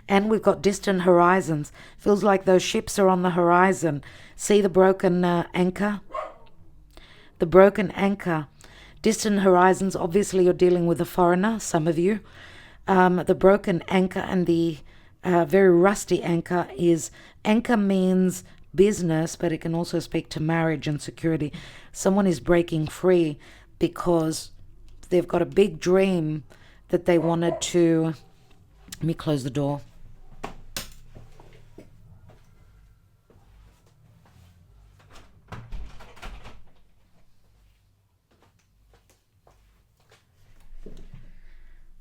And we've got distant horizons. Feels like those ships are on the horizon. See the broken anchor? The broken anchor. Distant horizons, obviously you're dealing with a foreigner, some of you. The broken anchor and the very rusty anchor anchor means business, but it can also speak to marriage and security. Someone is breaking free because they've got a big dream that they wanted to... Let me close the door.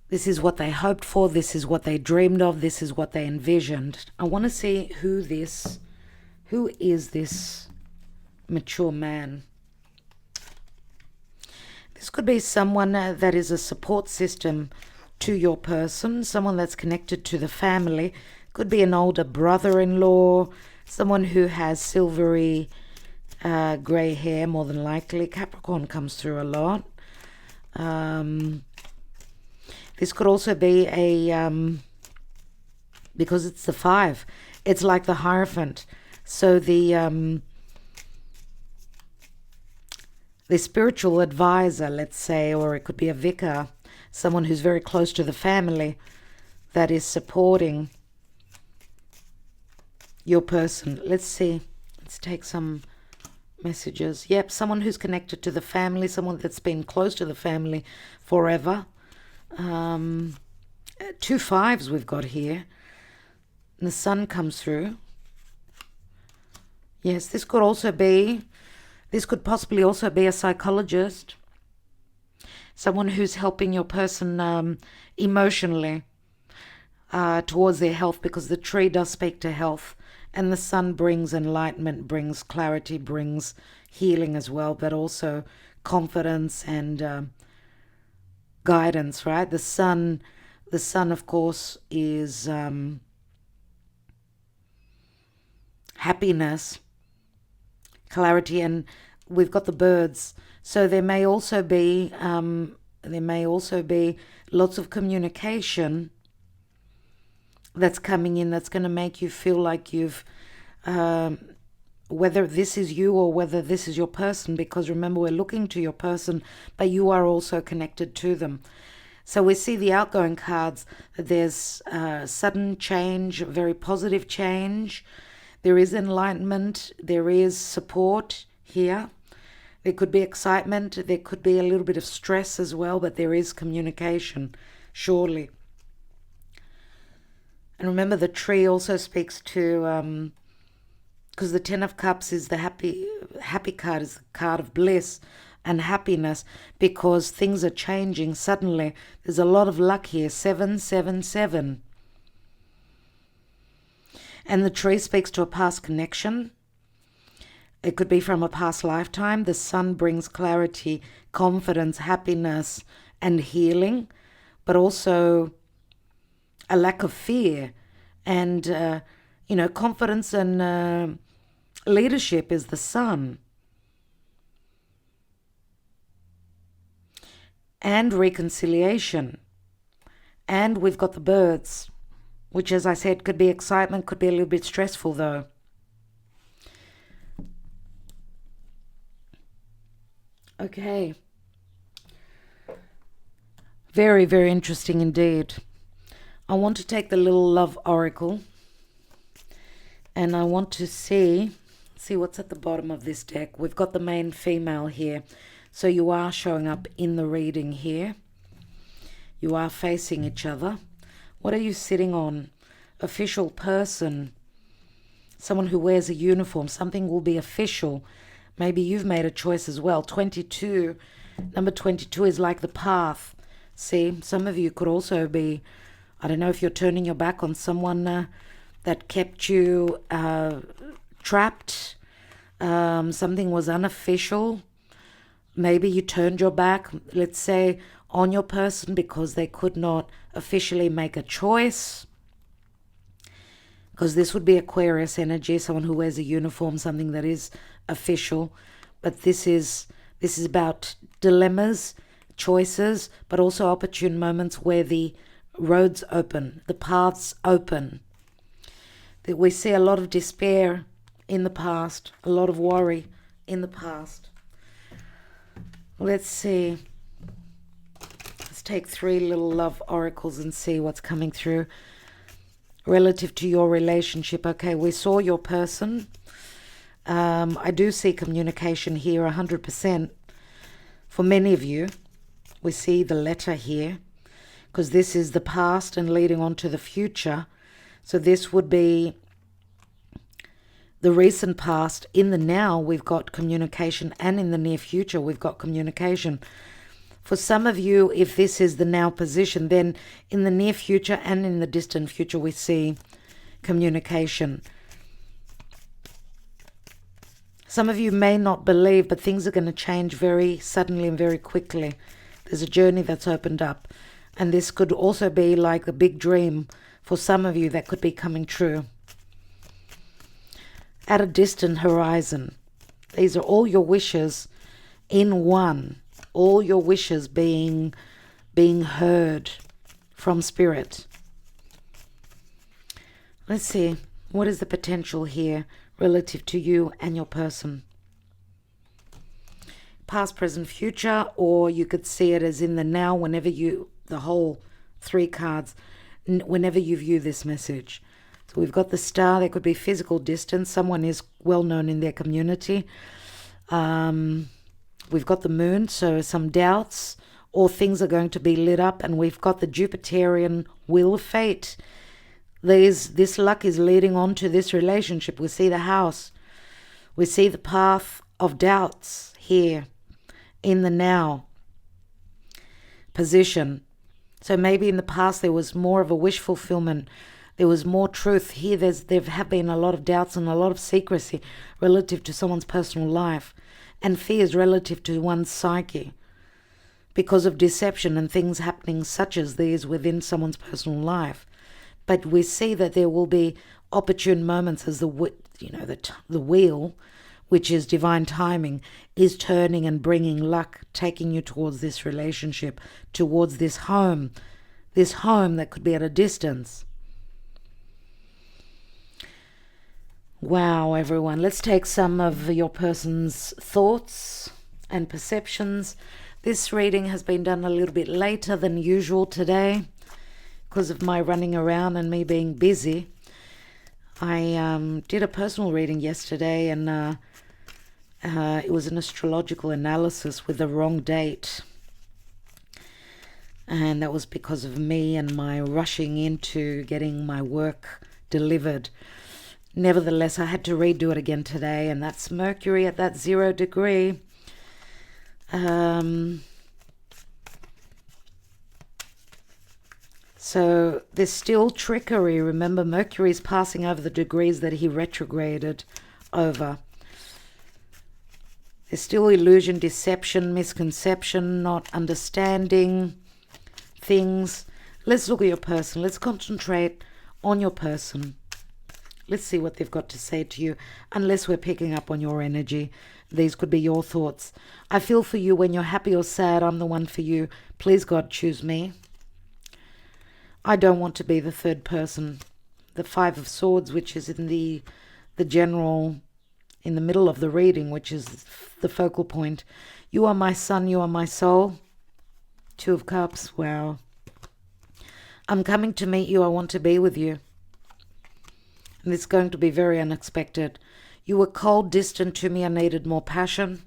This is what they hoped for. This is what they dreamed of. This is what they envisioned. I want to see who is this mature man. This could be someone that is a support system to your person, someone that's connected to the family. Could be an older brother-in-law, someone who has silvery grey hair, more than likely. Capricorn comes through a lot. This could also be a, because it's the 5, it's like the Hierophant. So the spiritual advisor, let's say, or it could be a vicar, someone who's very close to the family that is supporting your person. Let's see. Let's take some messages. Yep, someone who's connected to the family, someone that's been close to the family forever. 2 5s we've got here. And the Sun comes through. Yes, this could possibly also be a psychologist, someone who's helping your person emotionally towards their health, because the tree does speak to health, and the Sun brings enlightenment, brings clarity, brings healing as well, but also confidence and guidance, right? The sun, of course, is happiness, clarity, and we've got the birds. So there may also be lots of communication that's coming in, that's going to make you feel like you've whether this is you or whether this is your person, because remember, we're looking to your person, but you are also connected to them. So we see the outgoing cards, that there's sudden change, very positive change. There is enlightenment, there is support here. There could be excitement, there could be a little bit of stress as well, but there is communication, surely. And remember, the tree also speaks to, because the 10 of Cups is the happy card, is the card of bliss and happiness, because things are changing suddenly. There's a lot of luck here, 777. And the tree speaks to a past connection. It could be from a past lifetime. The Sun brings clarity, confidence, happiness, and healing, but also a lack of fear. And, confidence and leadership is the Sun. And reconciliation. And we've got the birds, which, as I said, could be excitement, could be a little bit stressful though. Okay. Very, very interesting indeed. I want to take the little love oracle, and I want to see what's at the bottom of this deck. We've got the main female here. So you are showing up in the reading here. You are facing each other. What are you sitting on? Official person. Someone who wears a uniform. Something will be official. Maybe you've made a choice as well. 22. Number 22 is like the path. See, some of you could also be, I don't know if you're turning your back on someone that kept you trapped. Something was unofficial. Maybe you turned your back, let's say, on your person because they could not officially make a choice. Because this would be Aquarius energy, someone who wears a uniform, something that is official. But this is about dilemmas, choices, but also opportune moments where the roads open, the paths open. That we see a lot of despair in the past, a lot of worry in the past. Let's see. Let's take 3 little love oracles and see what's coming through relative to your relationship. Okay, we saw your person. I do see communication here 100%. For many of you, we see the letter here, because this is the past and leading on to the future. So this would be the recent past. In the now, we've got communication, and in the near future, we've got communication. For some of you, if this is the now position, then in the near future and in the distant future, we see communication. Some of you may not believe, but things are going to change very suddenly and very quickly. There's a journey that's opened up. And this could also be like a big dream for some of you that could be coming true. At a distant horizon. These are all your wishes in one. All your wishes being heard from spirit. Let's see. What is the potential here relative to you and your person? Past, present, future, or you could see it as in the now whenever you, the whole 3 cards, whenever you view this message. So we've got the star. There could be physical distance. Someone is well known in their community. We've got the moon, so some doubts, or things are going to be lit up. And we've got the Jupiterian wheel of fate. This luck is leading on to this relationship. We see the house. We see the path of doubts here in the now position. So maybe in the past there was more of a wish fulfillment. There was more truth. Here there have been a lot of doubts and a lot of secrecy relative to someone's personal life, and fears relative to one's psyche because of deception and things happening such as these within someone's personal life. But we see that there will be opportune moments as the wheel, which is divine timing, is turning and bringing luck, taking you towards this relationship, towards this home that could be at a distance. Wow, everyone. Let's take some of your person's thoughts and perceptions. This reading has been done a little bit later than usual today because of my running around and me being busy. I did a personal reading yesterday, and it was an astrological analysis with the wrong date. And that was because of me and my rushing into getting my work delivered. Nevertheless, I had to redo it again today, and that's Mercury at that 0 degree. So there's still trickery. Remember, Mercury is passing over the degrees that he retrograded over. There's still illusion, deception, misconception, not understanding things. Let's look at your person. Let's concentrate on your person. Let's see what they've got to say to you, unless we're picking up on your energy. These could be your thoughts. I feel for you when you're happy or sad. I'm the one for you. Please, God, choose me. I don't want to be the third person. The 5 of Swords, which is in the general, in the middle of the reading, which is the focal point. You are my sun, you are my soul. 2 of Cups, wow. I'm coming to meet you, I want to be with you. And it's going to be very unexpected. You were cold, distant to me, I needed more passion.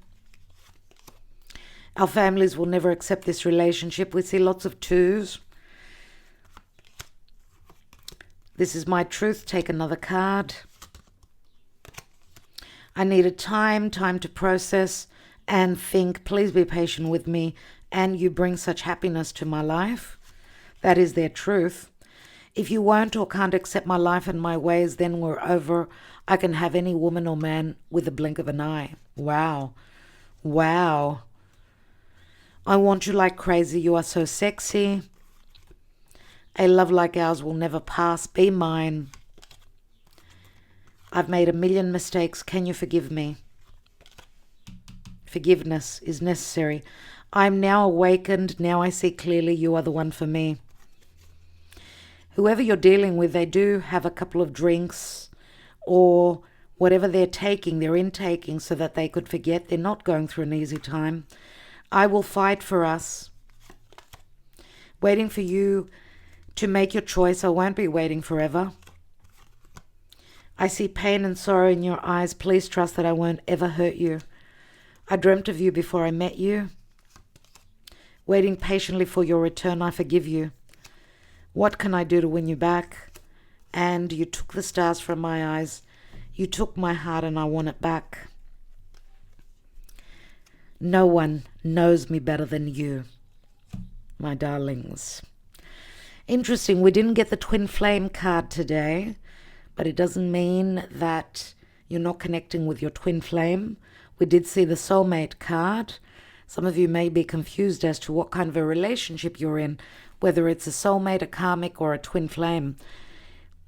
Our families will never accept this relationship. We see lots of 2s. This is my truth. Take another card. I needed time to process and think. Please be patient with me. And you bring such happiness to my life. That is their truth. If you won't or can't accept my life and my ways, then we're over. I can have any woman or man with a blink of an eye. Wow. Wow. I want you like crazy. You are so sexy. A love like ours will never pass. Be mine. I've made a million mistakes. Can you forgive me? Forgiveness is necessary. I'm now awakened. Now I see clearly you are the one for me. Whoever you're dealing with, they do have a couple of drinks or whatever they're intaking so that they could forget. They're not going through an easy time. I will fight for us. Waiting for you to make your choice. I won't be waiting forever. I see pain and sorrow in your eyes. Please trust that I won't ever hurt you. I dreamt of you before I met you. Waiting patiently for your return, I forgive you. What can I do to win you back? And you took the stars from my eyes. You took my heart and I want it back. No one knows me better than you, my darlings. Interesting, we didn't get the twin flame card today, but it doesn't mean that You're not connecting with your twin flame. We did see the soulmate card. Some of you may be confused as to what kind of a relationship you're in, whether it's a soulmate, a karmic, or a twin flame.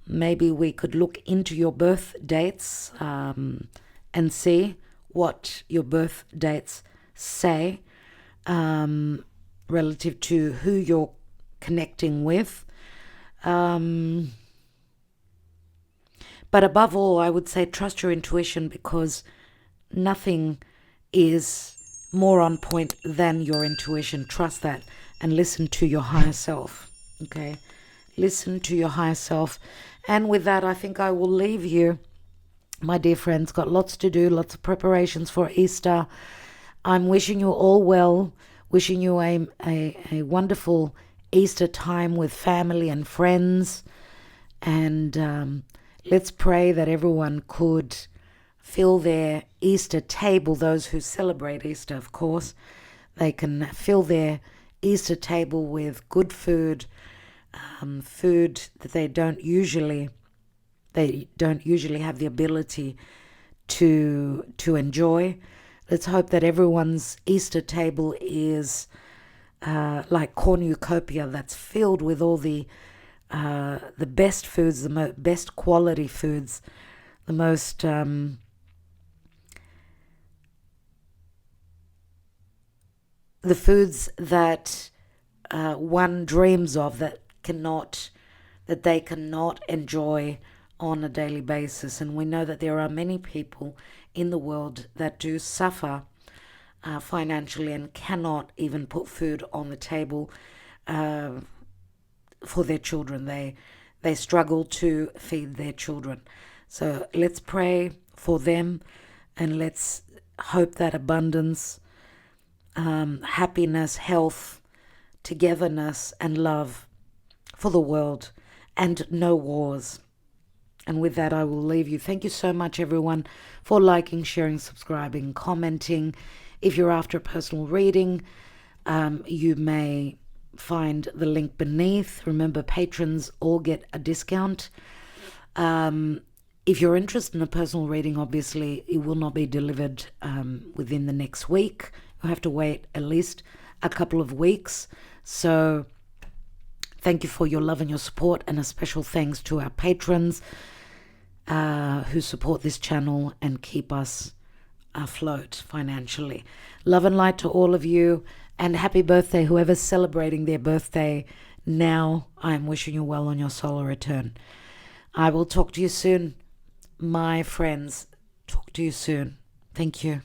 Maybe we could look into your birth dates and see what your birth dates say relative to who you're connecting with. But above all, I would say trust your intuition, because nothing is more on point than your intuition. Trust that and listen to your higher self. Okay? Listen to your higher self. And with that, I think I will leave you, my dear friends. Got lots to do, lots of preparations for Easter. I'm wishing you all well, wishing you a wonderful Easter time with family and friends. And let's pray that everyone could fill their Easter table, those who celebrate Easter, of course. They can fill their Easter table with good food, food that they don't usually have the ability to enjoy. Let's hope that everyone's Easter table is like cornucopia, that's filled with all the best foods, the best quality foods, the most the foods that one dreams of, that they cannot enjoy on a daily basis. And we know that there are many people in the world that do suffer financially and cannot even put food on the table for their children. They struggle to feed their children. So let's pray for them, and let's hope that abundance, happiness, health, togetherness, and love for the world, and no wars. And with that, I will leave you. Thank you so much, everyone, for liking, sharing, subscribing, commenting. If you're after a personal reading, you may find the link beneath. Remember, patrons all get a discount. If you're interested in a personal reading, obviously, it will not be delivered within the next week. You'll have to wait at least a couple of weeks. So thank you for your love and your support, and a special thanks to our patrons who support this channel and keep us afloat financially. Love and light to all of you, and happy birthday, whoever's celebrating their birthday now. I'm wishing you well on your solar return. I will talk to you soon, my friends. Talk to you soon. Thank you.